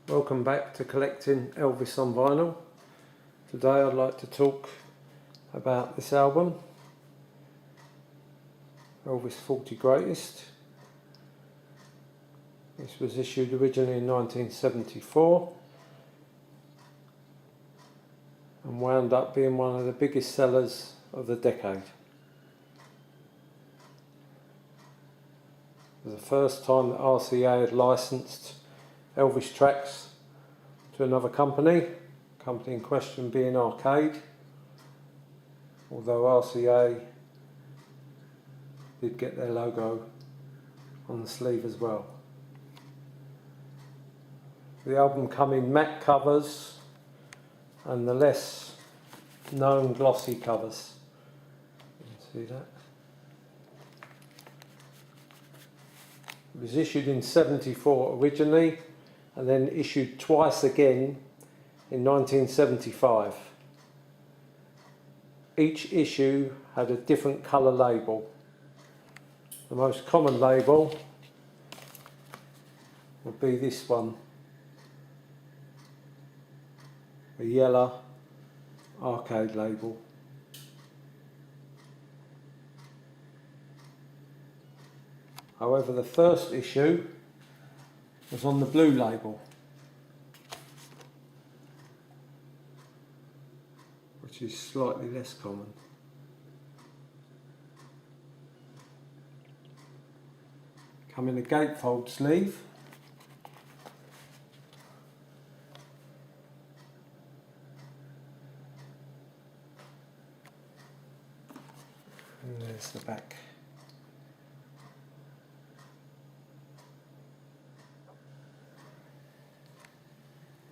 Welcome back to collecting Elvis on vinyl. Today I'd like to talk about this album, Elvis 40 Greatest. This was issued originally in 1974 and wound up being one of the biggest sellers of the decade. It was the first time that RCA had licensed Elvis tracks to another company in question being Arcade, although RCA did get their logo on the sleeve as well. The album come in matte covers and the less known glossy covers. You can see that. It was issued in '74 originally and then issued twice again in 1975. Each issue had a different colour label. The most common label would be this one, a yellow Arcade label. However, the first issue was on the blue label, which is slightly less common. Come in a gatefold sleeve. And there's the back.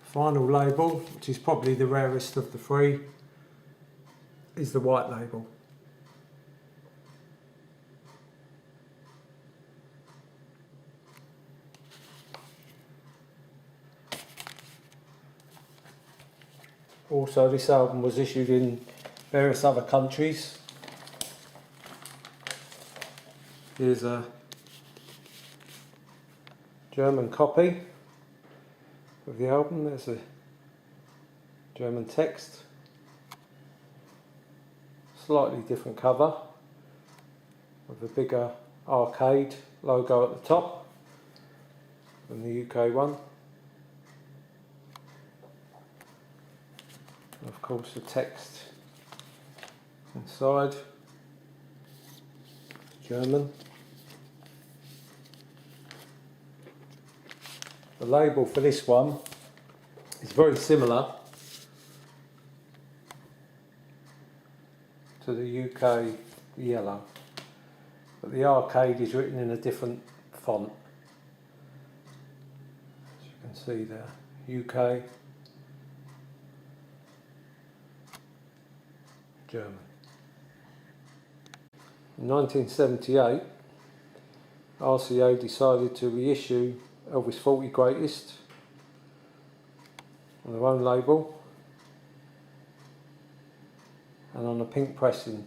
Final label, which is probably the rarest of the three, is the white label. Also, this album was issued in various other countries. Here's a German copy of the album. There's a German text, slightly different cover with a bigger Arcade logo at the top than the UK one, and of course the text inside, German. The label for this one is very similar to the UK yellow, but the Arcade is written in a different font, as you can see there, UK, German. In 1978, RCA decided to reissue Elvis 40 Greatest on their own label and on a pink pressing.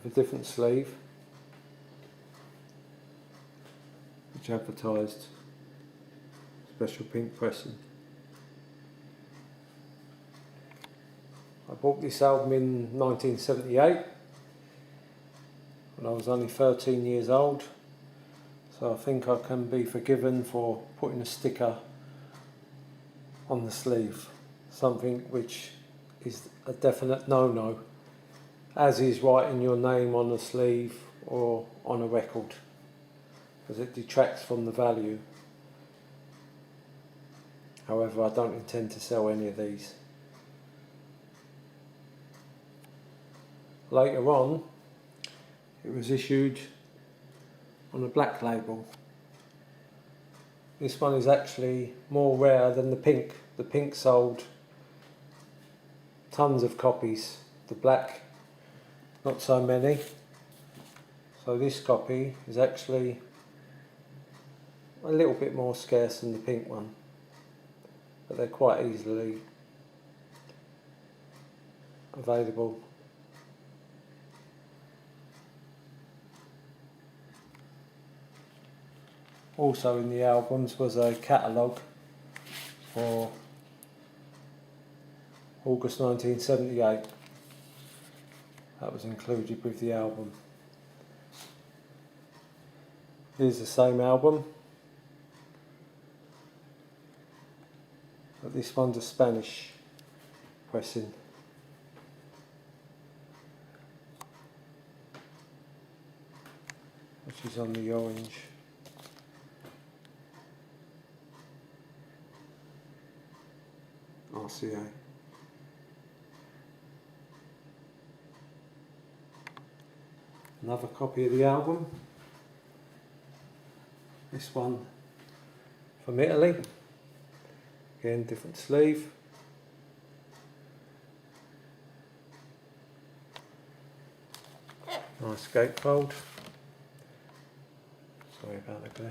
With a different sleeve which advertised special pink pressing. I bought this album in 1978 when I was only 13 years old, so I think I can be forgiven for putting a sticker on the sleeve, something which is a definite no-no, as is writing your name on the sleeve or on a record, because it detracts from the value. However, I don't intend to sell any of these. Later on, it was issued on a black label. This one is actually more rare than the pink. The pink sold tons of copies. The black, not so many. So this copy is actually a little bit more scarce than the pink one, but they're quite easily available Also in the albums was a catalogue for August 1978. That was included with the album. Here's the same album, but this one's a Spanish pressing. Which is on the orange. RCA. Another copy of the album. This one from Italy. Again, different sleeve. Nice gatefold. Sorry about the glare.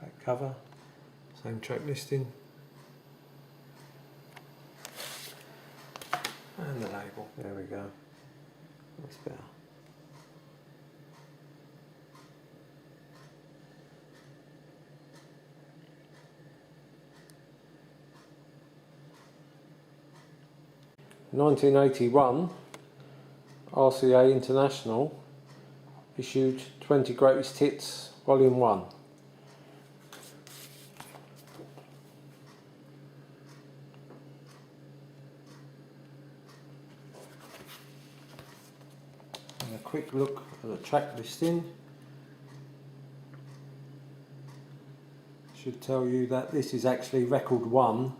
Back cover, same track listing. And the label. There we go. That's better. In 1981, RCA International issued 20 Greatest Hits Volume 1. And a quick look at the track listing should tell you that this is actually record 1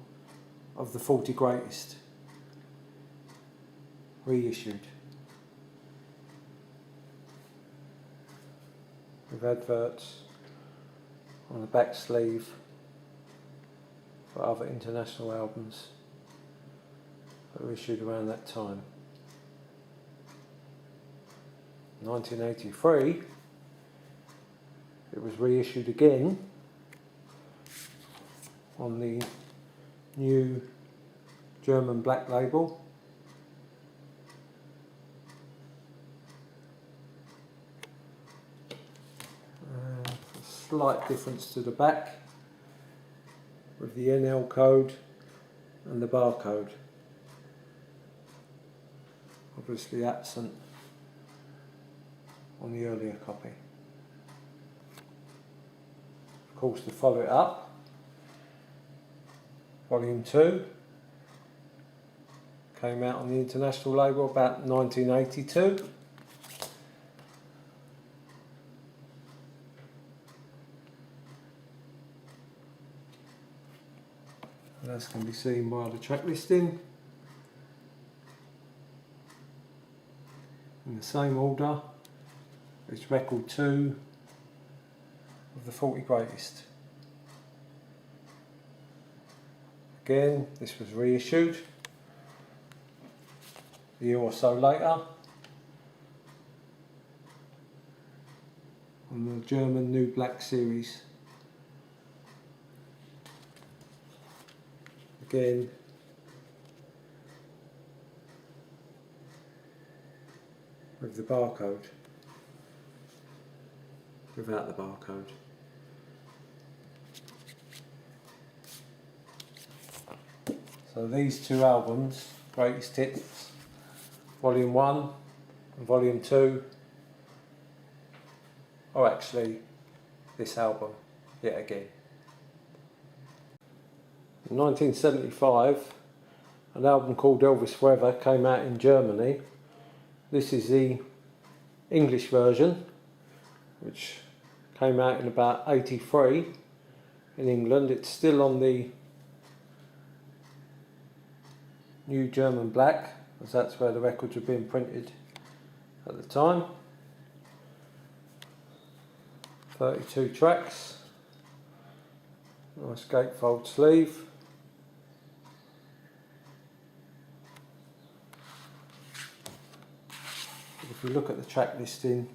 of the 40 Greatest. Reissued with adverts on the back sleeve for other international albums that were issued around that time. 1983 it was reissued again on the new German black label. Slight difference to the back with the NL code and the barcode, obviously absent on the earlier copy. Of course, to follow it up, Volume 2 came out on the international label about 1982. As can be seen by the track listing, in the same order. It's record 2 of the 40 Greatest. Again, this was reissued a year or so later on the German New Black series. Again, with the barcode, without the barcode. So these two albums, Greatest Hits, Volume 1 and Volume 2, are actually this album, yet again. In 1975, an album called Elvis Forever came out in Germany. This is the English version, which came out in about 83 in England. It's still on the new German black, as that's where the records were being printed at the time. 32 tracks, nice gatefold sleeve. If we look at the track listing,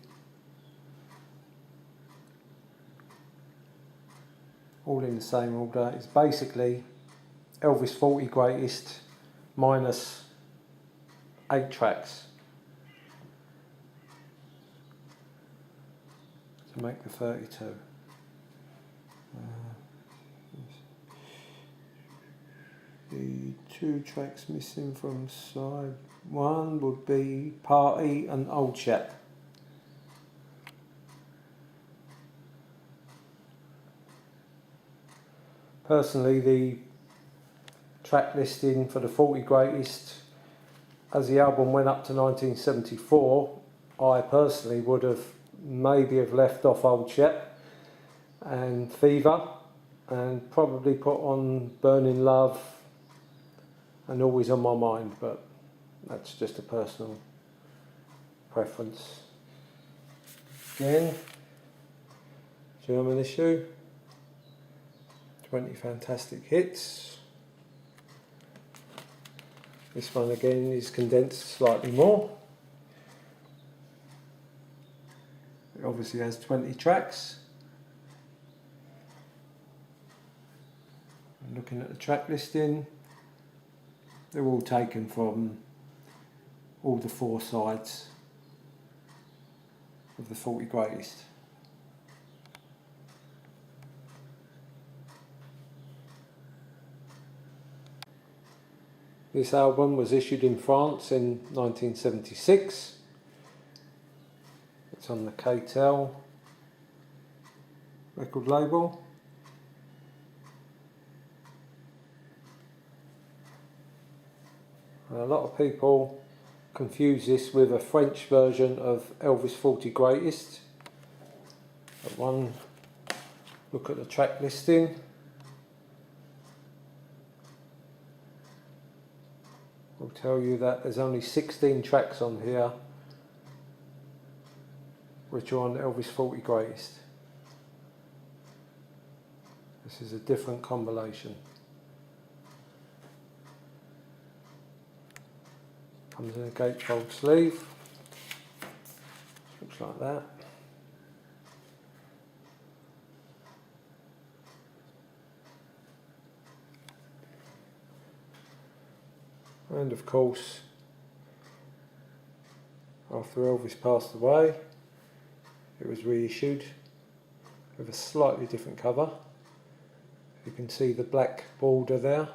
all in the same order. It's basically Elvis 40 Greatest minus 8 tracks to make the 32. The 2 tracks missing from side 1 would be Party and Old Chap. Personally, the track listing for the 40 Greatest, as the album went up to 1974, I personally would have maybe left off Old Chap and Fever and probably put on Burning Love and Always on My Mind, but that's just a personal preference. Again, German issue, 20 fantastic hits. This one again is condensed slightly more. It obviously has 20 tracks. And looking at the track listing, they're all taken from all the 4 sides of the 40 Greatest. This album was issued in France in 1976. It's on the KTEL record label. And a lot of people confuse this with a French version of Elvis 40 Greatest. But one look at the track listing. Will tell you that there's only 16 tracks on here which are on Elvis 40 Greatest. This is a different compilation. Comes in a gatefold sleeve. Looks like that. And of course, after Elvis passed away, it was reissued with a slightly different cover. You can see the black border there.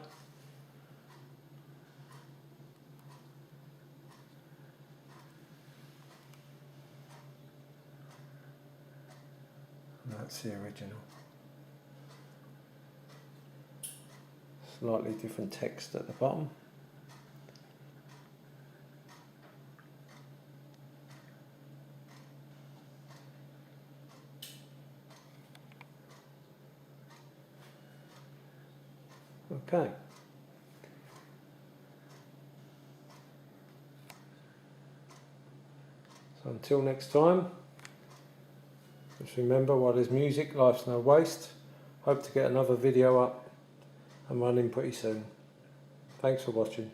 And that's the original. Slightly different text at the bottom. Okay. So until next time, just remember, while there's music, life's no waste. Hope to get another video up and running pretty soon. Thanks for watching.